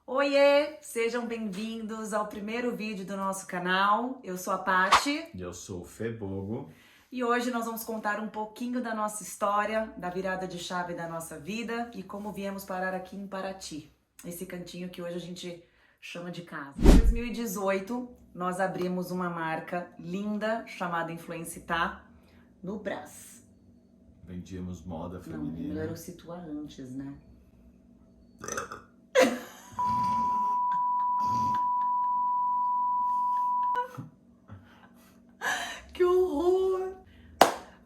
Oiê, sejam bem-vindos ao primeiro vídeo do nosso canal. Eu sou a Paty E eu sou o Febogo. e hoje nós vamos contar um pouquinho da nossa história, da virada de chave da nossa vida e como viemos parar aqui em Paraty, esse cantinho que hoje a gente chama de casa. Em 2018, nós abrimos uma marca linda chamada Influencitá no Brás. Vendíamos moda Não, feminina. melhor eu situar antes, né? Que horror!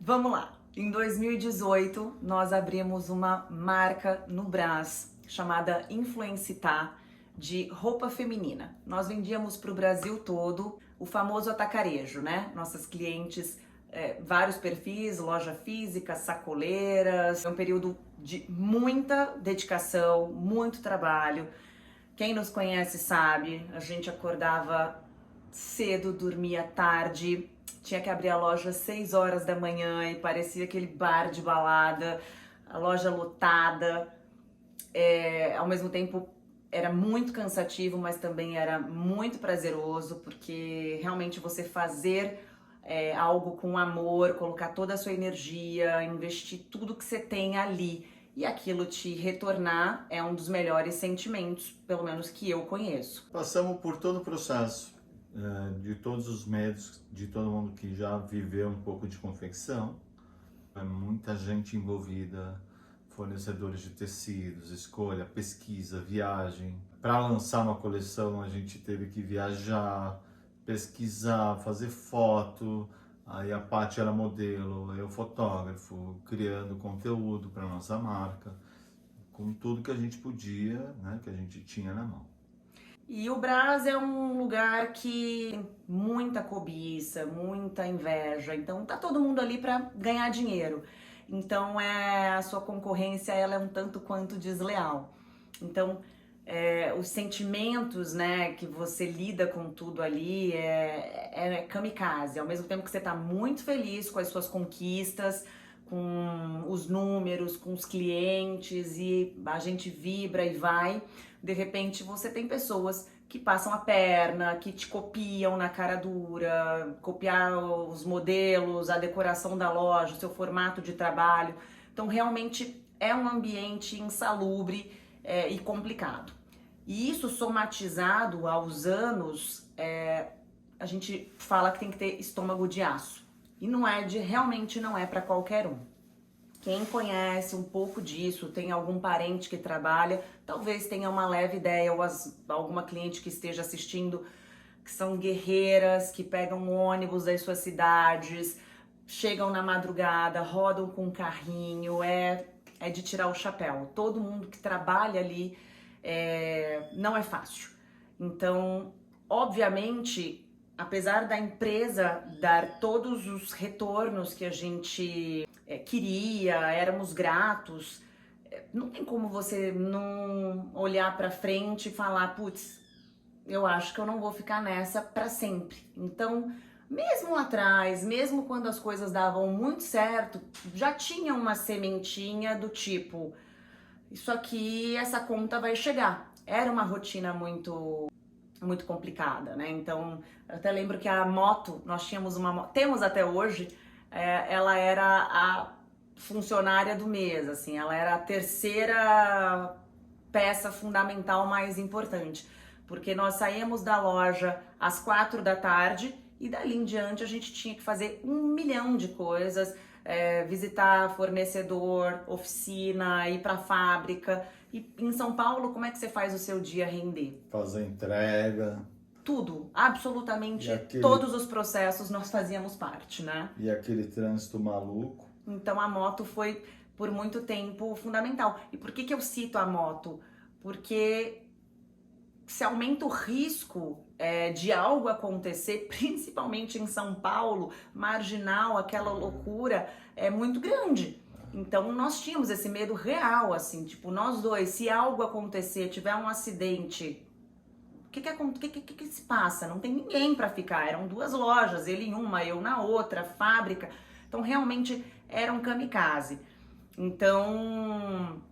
Vamos lá. Em 2018, nós abrimos uma marca no Brás chamada Influencitá de roupa feminina. Nós vendíamos para o Brasil todo o famoso atacarejo, né? Nossas clientes, vários perfis, loja física, sacoleiras. É um período de muita dedicação, muito trabalho. Quem nos conhece sabe, a gente acordava cedo, dormia tarde, tinha que abrir a loja às 6 horas da manhã e parecia aquele bar de balada, a loja lotada. Ao mesmo tempo era muito cansativo, mas também era muito prazeroso, porque realmente você fazer algo com amor, colocar toda a sua energia, investir tudo que você tem ali e aquilo te retornar é um dos melhores sentimentos, pelo menos que eu conheço. Passamos por todo o processo, de todos os médicos, de todo mundo que já viveu um pouco de confecção. Muita gente envolvida, fornecedores de tecidos, escolha, pesquisa, viagem. Para lançar uma coleção a gente teve que viajar, pesquisar, fazer foto. Aí a Paty era modelo, eu fotógrafo, criando conteúdo para nossa marca, com tudo que a gente podia, né, que a gente tinha na mão. E o Brás é um lugar que tem muita cobiça, muita inveja, então tá todo mundo ali para ganhar dinheiro. Então a sua concorrência ela é um tanto quanto desleal. Então os sentimentos, né, que você lida com tudo ali é kamikaze. Ao mesmo tempo que você tá muito feliz com as suas conquistas, com os números, com os clientes e a gente vibra e vai, de repente você tem pessoas que passam a perna, que te copiam na cara dura, copiar os modelos, a decoração da loja, o seu formato de trabalho. Então realmente é um ambiente insalubre e complicado. E isso somatizado aos anos, a gente fala que tem que ter estômago de aço. E realmente não é para qualquer um. Quem conhece um pouco disso, tem algum parente que trabalha, talvez tenha uma leve ideia, ou alguma cliente que esteja assistindo, que são guerreiras, que pegam ônibus das suas cidades, chegam na madrugada, rodam com um carrinho, é de tirar o chapéu. Todo mundo que trabalha ali não é fácil. Então, obviamente, apesar da empresa dar todos os retornos que a gente queria, éramos gratos, não tem como você não olhar para frente e falar, putz, eu acho que eu não vou ficar nessa para sempre. Então, mesmo lá atrás, mesmo quando as coisas davam muito certo, já tinha uma sementinha do tipo, isso aqui, essa conta vai chegar. Era uma rotina muito complicada, né? Então, eu até lembro que a moto, nós tínhamos uma moto, temos até hoje, ela era a funcionária do mês, assim, ela era a terceira peça fundamental mais importante, porque nós saíamos da loja às 4 da tarde e dali em diante a gente tinha que fazer 1 milhão de coisas, visitar fornecedor, oficina, ir para fábrica. E em São Paulo, como é que você faz o seu dia render? Fazer entrega. Tudo, absolutamente todos os processos nós fazíamos parte, né? E aquele trânsito maluco. Então a moto foi por muito tempo fundamental. E por que eu cito a moto? Porque se aumenta o risco de algo acontecer, principalmente em São Paulo, marginal, aquela loucura é muito grande. Então nós tínhamos esse medo real, assim, tipo, nós dois, se algo acontecer, tiver um acidente, o que se passa? Não tem ninguém para ficar, eram 2 lojas, ele em uma, eu na outra, fábrica, então realmente era um kamikaze. Então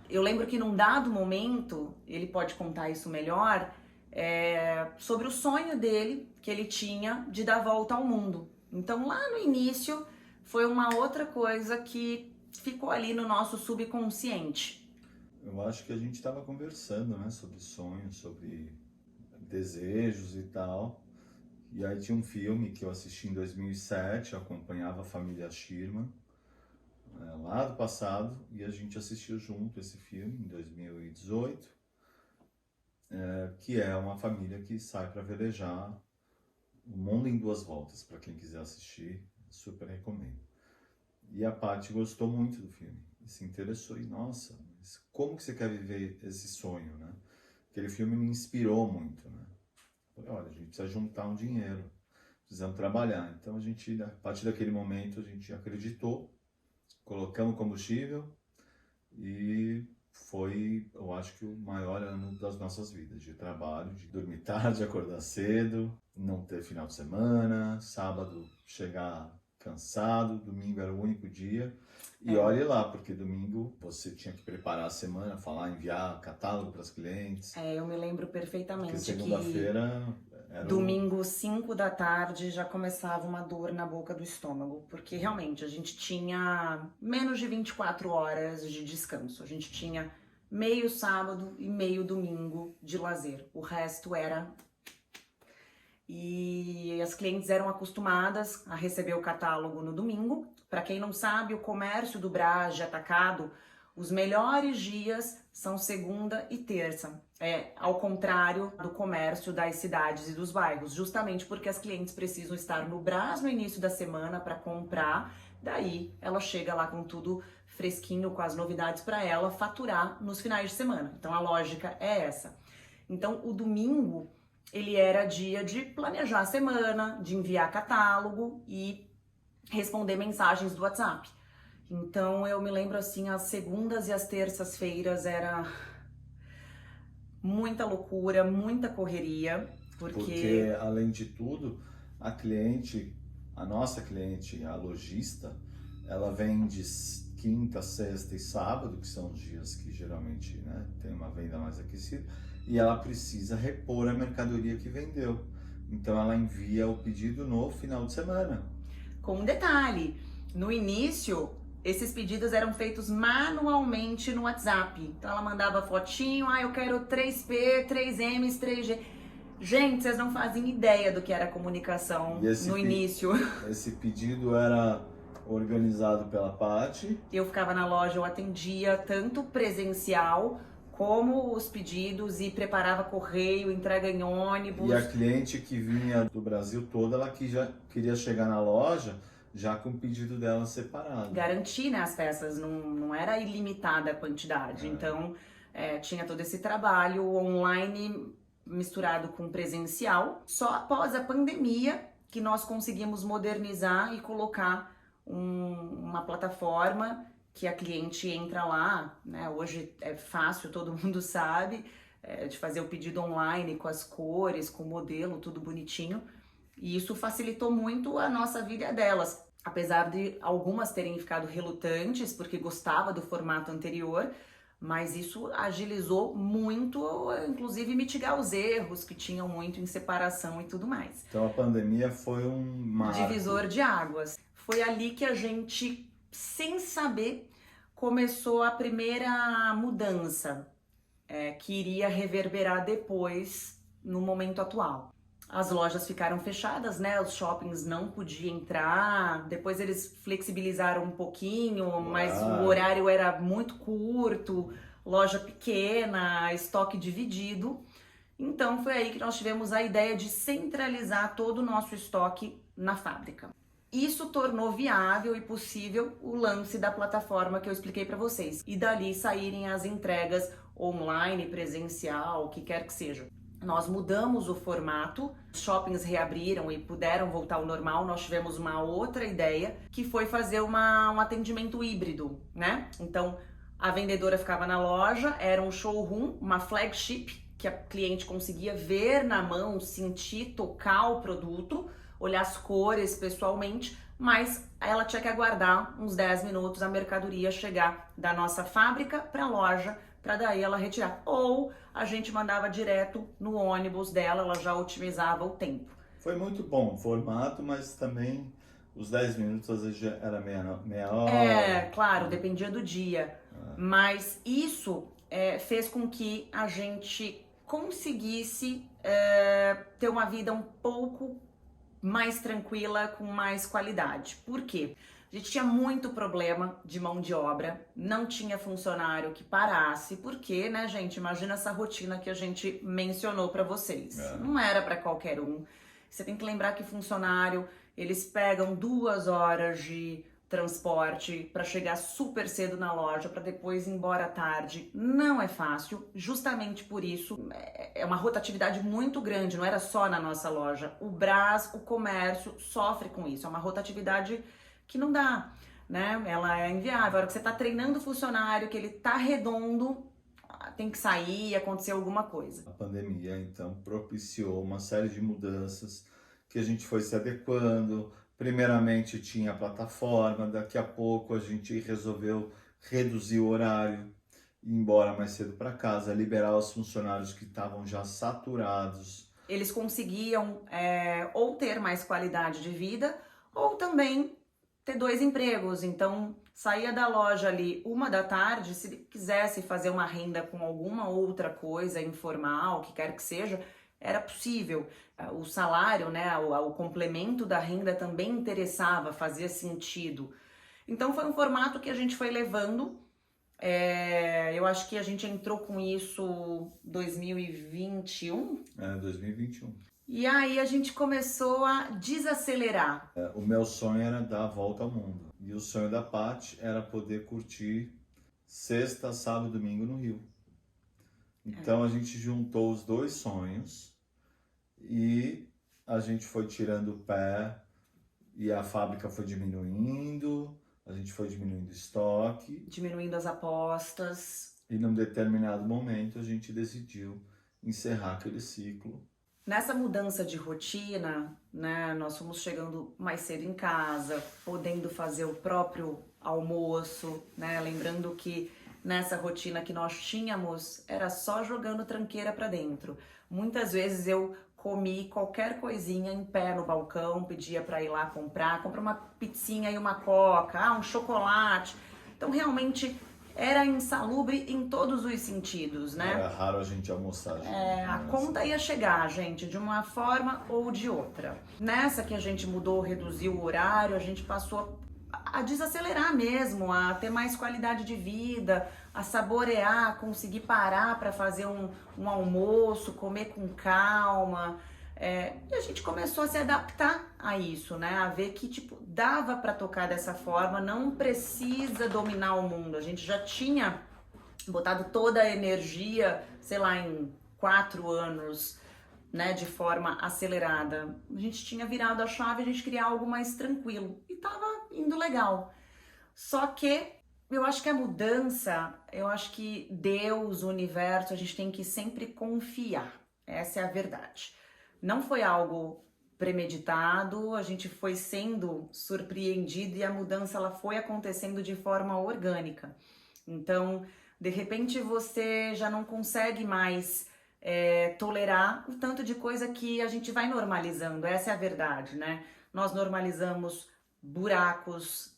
Eu lembro que num dado momento, ele pode contar isso melhor, sobre o sonho dele, que ele tinha de dar a volta ao mundo. Então lá no início foi uma outra coisa que ficou ali no nosso subconsciente. Eu acho que a gente estava conversando, né, sobre sonhos, sobre desejos e tal. E aí tinha um filme que eu assisti em 2007, eu acompanhava a família Schirman, lá do passado, e a gente assistiu junto esse filme em 2018, que é uma família que sai para velejar o mundo em 2 voltas, para quem quiser assistir, super recomendo. E a Paty gostou muito do filme, e se interessou, e nossa, mas como que você quer viver esse sonho, né? Aquele filme me inspirou muito, né? Falei, olha, a gente precisa juntar um dinheiro, precisamos trabalhar. Então a gente, a partir daquele momento, a gente acreditou, colocamos combustível e foi, eu acho que o maior ano das nossas vidas, de trabalho, de dormir tarde, acordar cedo, não ter final de semana, sábado chegar cansado, domingo era o único dia. E olhe lá, porque domingo você tinha que preparar a semana, falar, enviar catálogo para os clientes. Eu me lembro perfeitamente porque segunda-feira que domingo, 5 da tarde, já começava uma dor na boca do estômago, porque realmente a gente tinha menos de 24 horas de descanso. A gente tinha meio sábado e meio domingo de lazer. O resto era... E as clientes eram acostumadas a receber o catálogo no domingo. Para quem não sabe, o comércio do Brás de atacado, os melhores dias são segunda e terça. Ao contrário do comércio das cidades e dos bairros, justamente porque as clientes precisam estar no Brás no início da semana para comprar. Daí ela chega lá com tudo fresquinho, com as novidades para ela faturar nos finais de semana. Então a lógica é essa. Então o domingo ele era dia de planejar a semana, de enviar catálogo e responder mensagens do WhatsApp. Então eu me lembro assim, as segundas e as terças-feiras era muita loucura, muita correria, porque além de tudo, a nossa cliente, a lojista, ela vende quinta, sexta e sábado, que são os dias que geralmente, né, tem uma venda mais aquecida, e ela precisa repor a mercadoria que vendeu. Então ela envia o pedido no final de semana. Com um detalhe, no início, esses pedidos eram feitos manualmente no WhatsApp. Então ela mandava fotinho, eu quero 3P, 3Ms, 3G. Gente, vocês não fazem ideia do que era comunicação no início. Esse pedido era organizado pela Paty. Eu ficava na loja, eu atendia tanto presencial como os pedidos e preparava correio, entrega em ônibus. E a cliente que vinha do Brasil todo, ela que já queria chegar na loja já com o pedido dela separado. Garantir, né, as peças, não era ilimitada a quantidade. Então tinha todo esse trabalho online misturado com presencial. Só após a pandemia que nós conseguimos modernizar e colocar uma plataforma que a cliente entra lá, né? Hoje é fácil, todo mundo sabe, de fazer o pedido online com as cores, com o modelo, tudo bonitinho. E isso facilitou muito a nossa vida e a delas. Apesar de algumas terem ficado relutantes porque gostava do formato anterior, mas isso agilizou muito, inclusive mitigar os erros que tinham muito em separação e tudo mais. Então a pandemia foi um divisor de águas. Foi ali que a gente, sem saber, começou a primeira mudança que iria reverberar depois no momento atual. As lojas ficaram fechadas, né? Os shoppings não podiam entrar. Depois eles flexibilizaram um pouquinho, mas o horário era muito curto, loja pequena, estoque dividido. Então foi aí que nós tivemos a ideia de centralizar todo o nosso estoque na fábrica. Isso tornou viável e possível o lance da plataforma que eu expliquei para vocês. E dali saírem as entregas online, presencial, o que quer que seja. Nós mudamos o formato, os shoppings reabriram e puderam voltar ao normal. Nós tivemos uma outra ideia, que foi fazer um atendimento híbrido, né? Então, a vendedora ficava na loja, era um showroom, uma flagship, que a cliente conseguia ver na mão, sentir, tocar o produto. olhar as cores pessoalmente, mas ela tinha que aguardar uns 10 minutos a mercadoria chegar da nossa fábrica para a loja, para daí ela retirar. Ou a gente mandava direto no ônibus dela, ela já otimizava o tempo. Foi muito bom o formato, mas também os 10 minutos às vezes já era meia hora. Claro, dependia do dia. Mas isso fez com que a gente conseguisse ter uma vida um pouco mais tranquila, com mais qualidade. Por quê? A gente tinha muito problema de mão de obra, não tinha funcionário que parasse, porque, né, gente, imagina essa rotina que a gente mencionou para vocês. Não era para qualquer um. Você tem que lembrar que funcionário, eles pegam 2 horas de transporte para chegar super cedo na loja, para depois ir embora à tarde. Não é fácil, justamente por isso é uma rotatividade muito grande, não era só na nossa loja. O Brás, o comércio sofre com isso, é uma rotatividade que não dá, né? Ela é inviável. A hora que você tá treinando o funcionário, que ele tá redondo, tem que sair e acontecer alguma coisa. A pandemia, então, propiciou uma série de mudanças que a gente foi se adequando. Primeiramente tinha a plataforma, daqui a pouco a gente resolveu reduzir o horário, ir embora mais cedo para casa, liberar os funcionários que estavam já saturados. Eles conseguiam ou ter mais qualidade de vida, ou também ter 2 empregos. Então, saía da loja ali 1 da tarde, se quisesse fazer uma renda com alguma outra coisa informal, o que quer que seja, era possível. O salário, né, o complemento da renda também interessava, fazia sentido. Então foi um formato que a gente foi levando. Eu acho que a gente entrou com isso 2021. 2021. E aí a gente começou a desacelerar. O meu sonho era dar a volta ao mundo. E o sonho da Paty era poder curtir sexta, sábado e domingo no Rio. Então a gente juntou os 2 sonhos e a gente foi tirando o pé e a fábrica foi diminuindo, a gente foi diminuindo o estoque. Diminuindo as apostas. E num determinado momento a gente decidiu encerrar aquele ciclo. Nessa mudança de rotina, né, nós fomos chegando mais cedo em casa, podendo fazer o próprio almoço, né, lembrando que nessa rotina que nós tínhamos, era só jogando tranqueira para dentro. Muitas vezes eu comi qualquer coisinha em pé no balcão, pedia para ir lá comprar uma pizzinha e uma coca, um chocolate. Então realmente era insalubre em todos os sentidos, né? Era raro a gente almoçar. A conta ia chegar, gente, de uma forma ou de outra. Nessa que a gente mudou, reduziu o horário, a gente passou a desacelerar mesmo, a ter mais qualidade de vida, a saborear, conseguir parar para fazer um almoço, comer com calma. E a gente começou a se adaptar a isso, né? A ver que, tipo, dava para tocar dessa forma, não precisa dominar o mundo. A gente já tinha botado toda a energia, sei lá, em 4 anos, né, de forma acelerada. A gente tinha virado a chave, a gente queria algo mais tranquilo e tava indo legal. Só que eu acho que a mudança, eu acho que Deus, o universo, a gente tem que sempre confiar. Essa é a verdade. Não foi algo premeditado, a gente foi sendo surpreendido e a mudança ela foi acontecendo de forma orgânica. Então, de repente você já não consegue mais tolerar o tanto de coisa que a gente vai normalizando, essa é a verdade, né? Nós normalizamos buracos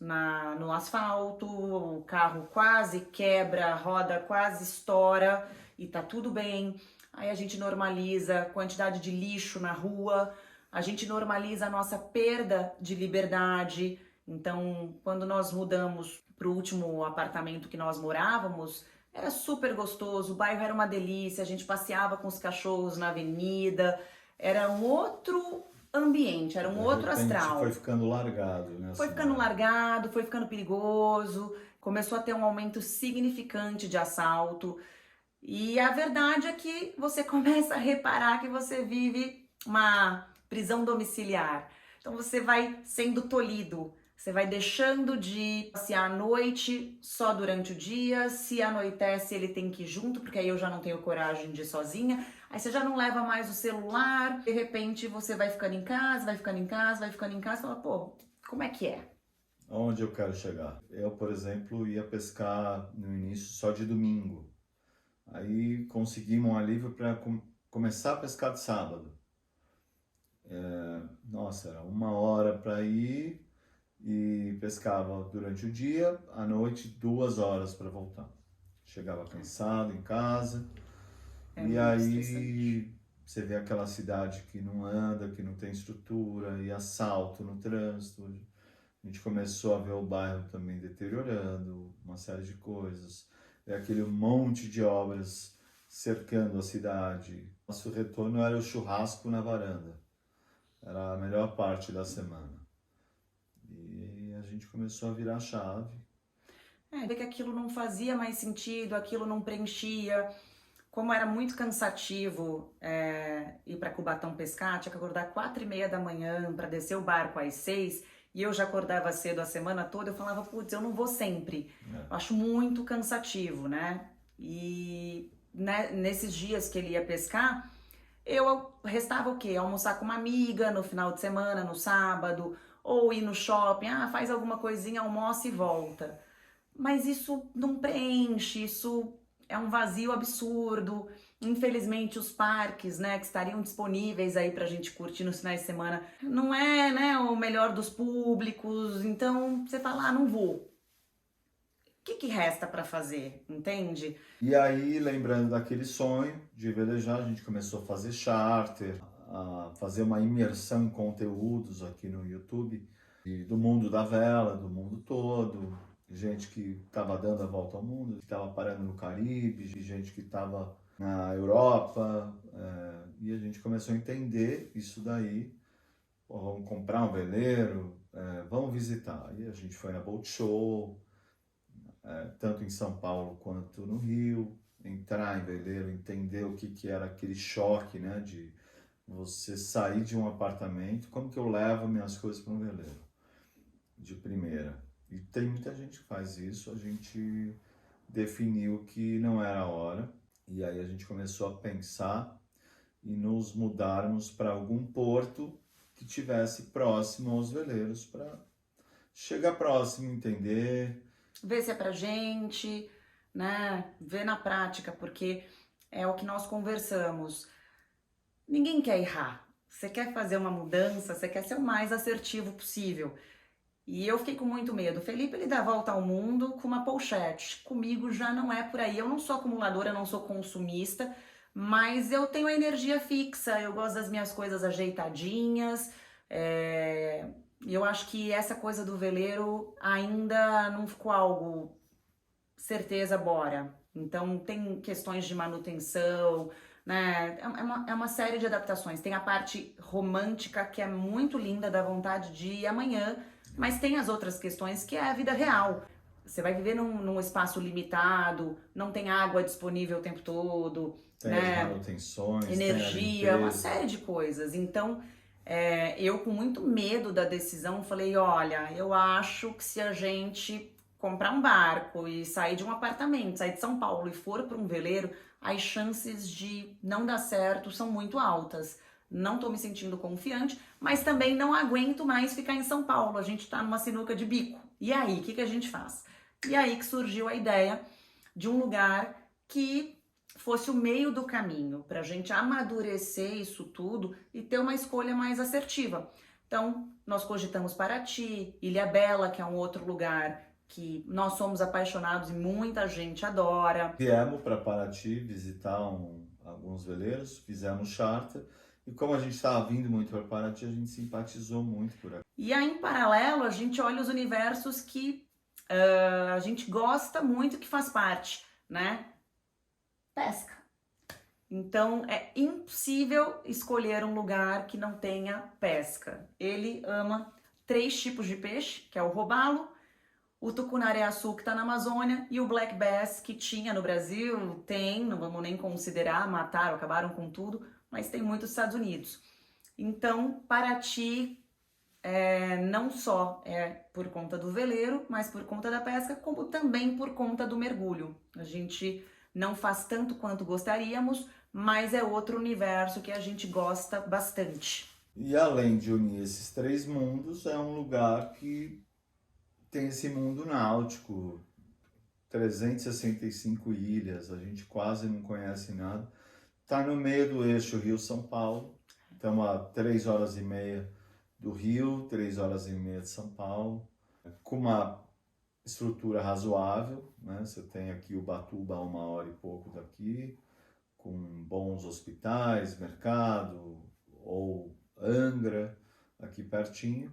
no asfalto, o carro quase quebra, a roda quase estoura e tá tudo bem. Aí a gente normaliza a quantidade de lixo na rua, a gente normaliza a nossa perda de liberdade. Então, quando nós mudamos para o último apartamento que nós morávamos, era super gostoso, o bairro era uma delícia, a gente passeava com os cachorros na avenida, era um outro ambiente, era um outro astral. Foi ficando largado, né? Foi ficando largado, foi ficando perigoso, começou a ter um aumento significante de assalto. E a verdade é que você começa a reparar que você vive uma prisão domiciliar. Então você vai sendo tolhido, Você vai deixando de passear à noite só durante o dia. Se anoitece, ele tem que ir junto, porque aí eu já não tenho coragem de ir sozinha. Aí você já não leva mais o celular. De repente você vai ficando em casa, vai ficando em casa, vai ficando em casa. E fala, pô, como é que é? Onde eu quero chegar? Eu, por exemplo, ia pescar no início só de domingo. Aí conseguimos um alívio para começar a pescar de sábado. Nossa, era 1 hora para ir e pescava durante o dia, à noite 2 horas para voltar. Chegava cansado em casa É e muito estressante. aí você vê aquela cidade que não anda, que não tem estrutura e assalto no trânsito. A gente começou a ver o bairro também deteriorando, uma série de coisas. É aquele monte de obras cercando a cidade. Nosso retorno era o churrasco na varanda. Era a melhor parte da semana. E a gente começou a virar a chave. Ver que aquilo não fazia mais sentido, aquilo não preenchia. Como era muito cansativo ir para Cubatão pescar, tinha que acordar 4h30 da manhã para descer o barco às 6h, e eu já acordava cedo a semana toda, eu falava, putz, eu não vou sempre. Eu acho muito cansativo, né? E né, nesses dias que ele ia pescar, eu restava o quê? Almoçar com uma amiga no final de semana, no sábado, ou ir no shopping, faz alguma coisinha, almoça e volta. Mas isso não preenche, isso é um vazio absurdo. Infelizmente, os parques, né, que estariam disponíveis aí pra gente curtir nos finais de semana, não é, né, o melhor dos públicos. Então, você fala, não vou. O que resta pra fazer, entende? E aí, lembrando daquele sonho de velejar, a gente começou a fazer charter, a fazer uma imersão em conteúdos aqui no YouTube, do mundo da vela, do mundo todo. Gente que estava dando a volta ao mundo, que estava parando no Caribe, gente que estava na Europa, e a gente começou a entender isso daí. Pô, vamos comprar um veleiro, vamos visitar. E a gente foi na Boat Show, tanto em São Paulo quanto no Rio, entrar em veleiro, entender o que era aquele choque, né, de você sair de um apartamento, como que eu levo minhas coisas para um veleiro, de primeira. E tem muita gente que faz isso, a gente definiu que não era a hora, e aí a gente começou a pensar e nos mudarmos para algum porto que tivesse próximo aos veleiros, para chegar próximo, entender. Ver se é pra gente, né? Ver na prática, porque é o que nós conversamos. Ninguém quer errar. Você quer fazer uma mudança, você quer ser o mais assertivo possível. E eu fiquei com muito medo. O Felipe, ele dá a volta ao mundo com uma pochete. Comigo já não é por aí. Eu não sou acumuladora, eu não sou consumista, mas eu tenho a energia fixa. Eu gosto das minhas coisas ajeitadinhas. E eu acho que essa coisa do veleiro ainda não ficou algo certeza, bora. Então tem questões de manutenção, né? É uma série de adaptações. Tem a parte romântica, que é muito linda, dá vontade de ir amanhã, mas tem as outras questões que é a vida real. Você vai viver num espaço limitado, não tem água disponível o tempo todo, Tem né? as manutenções, Energia, uma série de coisas. Então, eu com muito medo da decisão, falei, olha, eu acho que se a gente comprar um barco e sair de um apartamento, sair de São Paulo e for para um veleiro, as chances de não dar certo são muito altas. Não tô me sentindo confiante, mas também não aguento mais ficar em São Paulo. A gente tá numa sinuca de bico. E aí, o que a gente faz? E aí que surgiu a ideia de um lugar que fosse o meio do caminho, para a gente amadurecer isso tudo e ter uma escolha mais assertiva. Então, nós cogitamos Paraty, Ilhabela, que é um outro lugar que nós somos apaixonados e muita gente adora. Viemos para Paraty visitar alguns veleiros, fizemos charter, e como a gente estava vindo muito para Paraty, a gente simpatizou muito por aqui. E aí, em paralelo, a gente olha os universos que a gente gosta muito, que faz parte, né? Pesca. Então, é impossível escolher um lugar que não tenha pesca. Ele ama 3 tipos de peixe, que é o robalo, o tucunaré-açu, que está na Amazônia, e o black bass, que tinha no Brasil, tem, não vamos nem considerar, mataram, acabaram com tudo, mas tem muito nos Estados Unidos. Então, Paraty não só por conta do veleiro, mas por conta da pesca, como também por conta do mergulho. A gente não faz tanto quanto gostaríamos, mas é outro universo que a gente gosta bastante. E além de unir esses três mundos, é um lugar que tem esse mundo náutico, 365 ilhas, a gente quase não conhece nada. Está no meio do eixo Rio-São Paulo, estamos a 3 horas e meia do Rio, 3 horas e meia de São Paulo, com uma estrutura razoável, né? Você tem aqui Ubatuba a 1 hora e pouco daqui, com bons hospitais, mercado, ou Angra, aqui pertinho,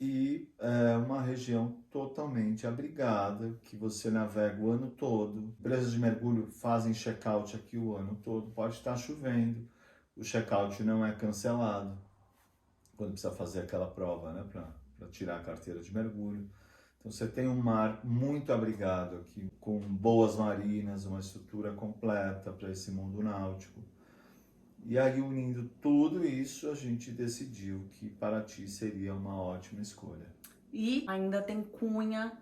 e é uma região totalmente abrigada, que você navega o ano todo. Empresas de mergulho fazem check-out aqui o ano todo, pode estar chovendo, o check-out não é cancelado, quando precisa fazer aquela prova, né, para tirar a carteira de mergulho. Então você tem um mar muito abrigado aqui, com boas marinas, uma estrutura completa para esse mundo náutico. E aí, unindo tudo isso, a gente decidiu que Paraty seria uma ótima escolha. E ainda tem Cunha,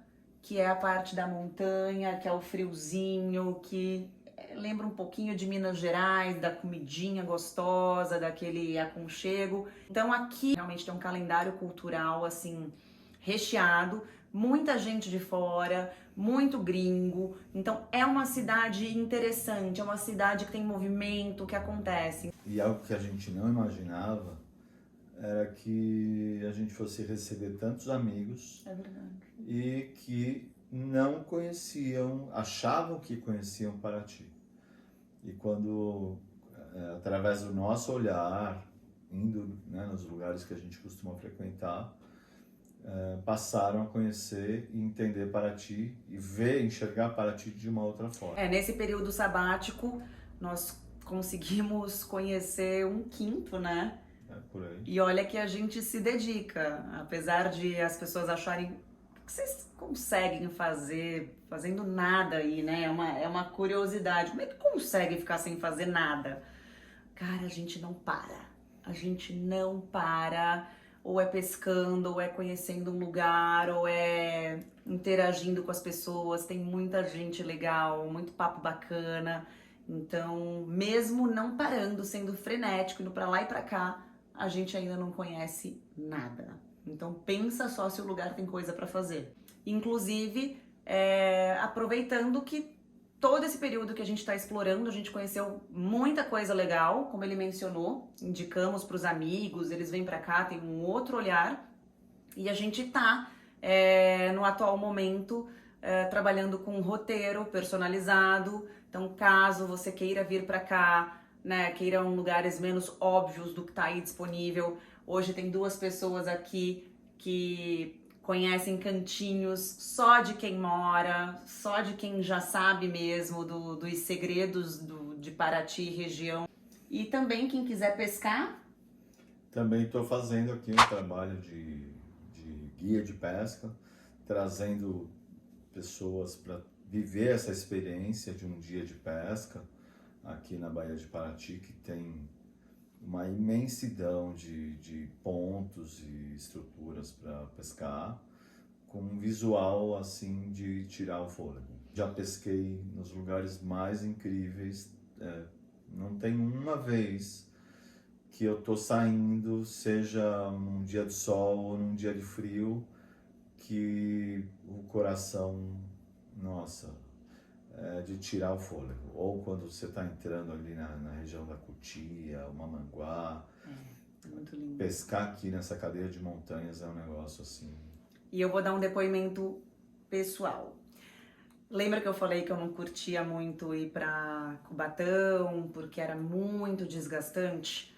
que é a parte da montanha, que é o friozinho, que lembra um pouquinho de Minas Gerais, da comidinha gostosa, daquele aconchego. Então aqui realmente tem um calendário cultural assim recheado, muita gente de fora, muito gringo. Então é uma cidade interessante, é uma cidade que tem movimento, que acontece. E algo que a gente não imaginava era que a gente fosse receber tantos amigos e que não conheciam, achavam que conheciam Paraty. E quando, através do nosso olhar, indo, né, nos lugares que a gente costuma frequentar, passaram a conhecer e entender Paraty e enxergar Paraty de uma outra forma. Nesse período sabático, nós conseguimos conhecer 1/5, né? Por aí. E olha que a gente se dedica, apesar de as pessoas acharem que vocês conseguem fazer fazendo nada aí, né? É uma curiosidade. Como é que consegue ficar sem fazer nada? Cara, a gente não para. A gente não para. Ou é pescando, ou é conhecendo um lugar, ou é interagindo com as pessoas. Tem muita gente legal, muito papo bacana. Então, mesmo não parando, sendo frenético, indo pra lá e pra cá, a gente ainda não conhece nada. Então, pensa só se o lugar tem coisa pra fazer. Inclusive, aproveitando que todo esse período que a gente está explorando, a gente conheceu muita coisa legal, como ele mencionou, indicamos para os amigos, eles vêm para cá, tem um outro olhar, e a gente está, no atual momento, trabalhando com um roteiro personalizado. Então, caso você queira vir para cá, né, queira lugares menos óbvios do que está aí disponível, hoje tem 2 pessoas aqui que conhecem cantinhos só de quem mora, só de quem já sabe mesmo dos segredos de Paraty região. E também quem quiser pescar. Também estou fazendo aqui um trabalho de guia de pesca, trazendo pessoas para viver essa experiência de um dia de pesca aqui na Baía de Paraty, que tem uma imensidão de pontos e estruturas para pescar, com um visual assim de tirar o fôlego. Já pesquei nos lugares mais incríveis, não tem uma vez que eu tô saindo, seja num dia de sol ou num dia de frio, que o coração, nossa, de tirar o fôlego. Ou quando você está entrando ali na região da Cutia, o Mamanguá. Muito lindo. Pescar aqui nessa cadeia de montanhas é um negócio assim. E eu vou dar um depoimento pessoal. Lembra que eu falei que eu não curtia muito ir para Cubatão, porque era muito desgastante?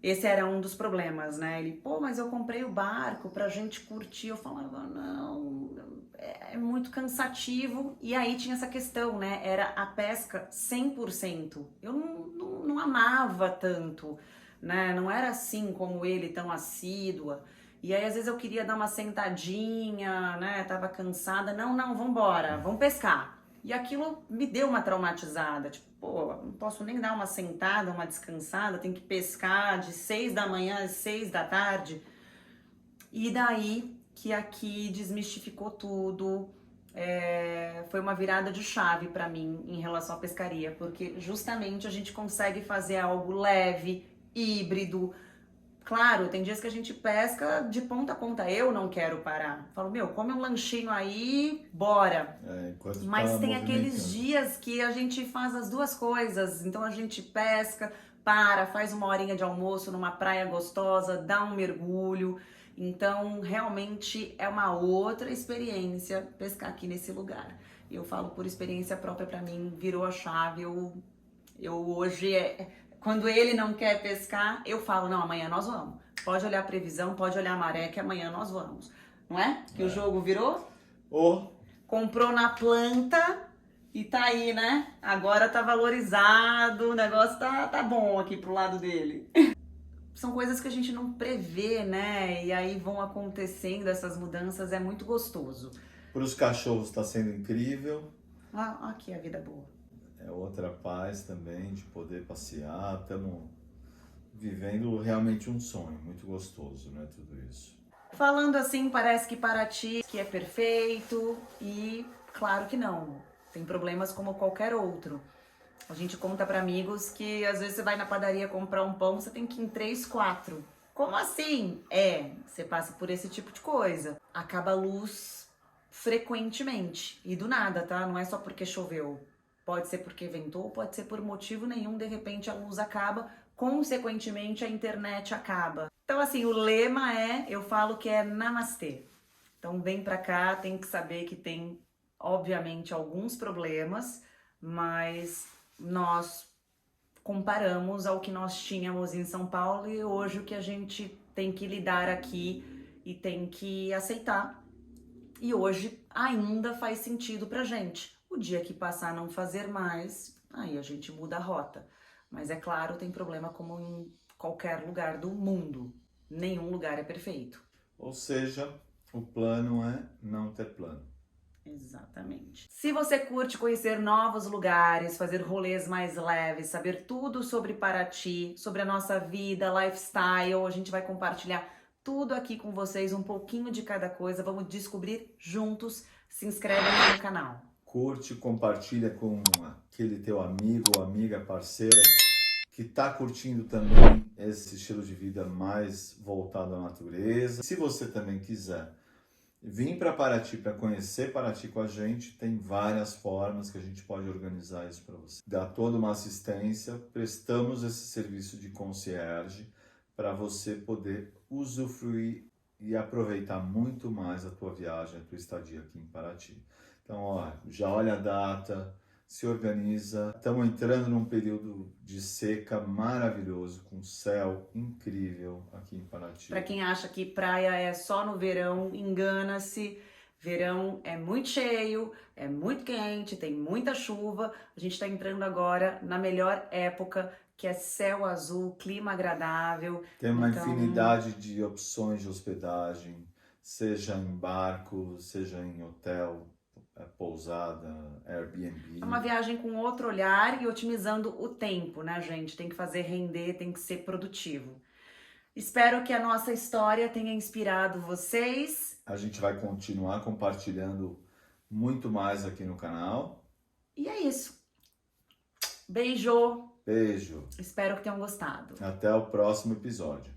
Esse era um dos problemas, né? Ele, mas eu comprei o barco pra gente curtir. Eu falava, não, é muito cansativo. E aí tinha essa questão, né? Era a pesca 100%. Eu não amava tanto, né? Não era assim como ele, tão assídua. E aí às vezes eu queria dar uma sentadinha, né? Tava cansada. Não, vambora, vamos pescar. E aquilo me deu uma traumatizada, tipo, não posso nem dar uma sentada, uma descansada, tenho que pescar de 6 da manhã às 6 da tarde. E daí que aqui desmistificou tudo. Foi uma virada de chave para mim em relação à pescaria, porque justamente a gente consegue fazer algo leve, híbrido. Claro, tem dias que a gente pesca de ponta a ponta. Eu não quero parar. Falo, meu, come um lanchinho aí, bora. Mas tem aqueles dias que a gente faz as duas coisas. Então a gente pesca, para, faz uma horinha de almoço numa praia gostosa, dá um mergulho. Então, realmente é uma outra experiência pescar aqui nesse lugar. E eu falo por experiência própria, para mim, virou a chave. Eu hoje, quando ele não quer pescar, eu falo, não, amanhã nós vamos. Pode olhar a previsão, pode olhar a maré, que amanhã nós vamos. Não é? Que o jogo virou? Comprou na planta e tá aí, né? Agora tá valorizado, o negócio tá bom aqui pro lado dele. São coisas que a gente não prevê, né? E aí vão acontecendo essas mudanças, é muito gostoso. Para os cachorros está sendo incrível. Aqui a vida boa. É outra paz também de poder passear. Estamos vivendo realmente um sonho, muito gostoso, né? Tudo isso. Falando assim, parece que Paraty que é perfeito e claro que não. Tem problemas como qualquer outro. A gente conta para amigos que às vezes você vai na padaria comprar um pão, você tem que ir em 3, 4. Como assim? Você passa por esse tipo de coisa. Acaba a luz frequentemente e do nada, tá? Não é só porque choveu. Pode ser porque ventou, pode ser por motivo nenhum, de repente a luz acaba, consequentemente a internet acaba. Então assim, o lema eu falo que é namastê. Então vem pra cá, tem que saber que tem, obviamente, alguns problemas, mas nós comparamos ao que nós tínhamos em São Paulo e hoje o que a gente tem que lidar aqui e tem que aceitar. E hoje ainda faz sentido pra gente. O dia que passar a não fazer mais, aí a gente muda a rota. Mas é claro, tem problema como em qualquer lugar do mundo. Nenhum lugar é perfeito. Ou seja, o plano é não ter plano. Exatamente. Se você curte conhecer novos lugares, fazer rolês mais leves, saber tudo sobre Paraty, sobre a nossa vida, lifestyle, a gente vai compartilhar tudo aqui com vocês, um pouquinho de cada coisa, vamos descobrir juntos. Se inscreve aqui no canal. Curte, compartilha com aquele teu amigo ou amiga, parceira, que está curtindo também esse estilo de vida mais voltado à natureza. Se você também quiser vir para Paraty, para conhecer Paraty com a gente, tem várias formas que a gente pode organizar isso para você. Dá toda uma assistência, prestamos esse serviço de concierge para você poder usufruir e aproveitar muito mais a tua viagem, a tua estadia aqui em Paraty. Então, já olha a data, se organiza. Estamos entrando num período de seca maravilhoso, com céu incrível aqui em Paraty. Para quem acha que praia é só no verão, engana-se. Verão é muito cheio, é muito quente, tem muita chuva. A gente está entrando agora na melhor época, que é céu azul, clima agradável. Tem uma infinidade de opções de hospedagem, seja em barco, seja em hotel, pousada, Airbnb. É uma viagem com outro olhar e otimizando o tempo, né, gente? Tem que fazer render, tem que ser produtivo. Espero que a nossa história tenha inspirado vocês. A gente vai continuar compartilhando muito mais aqui no canal. E é isso. Beijo! Beijo! Espero que tenham gostado. Até o próximo episódio.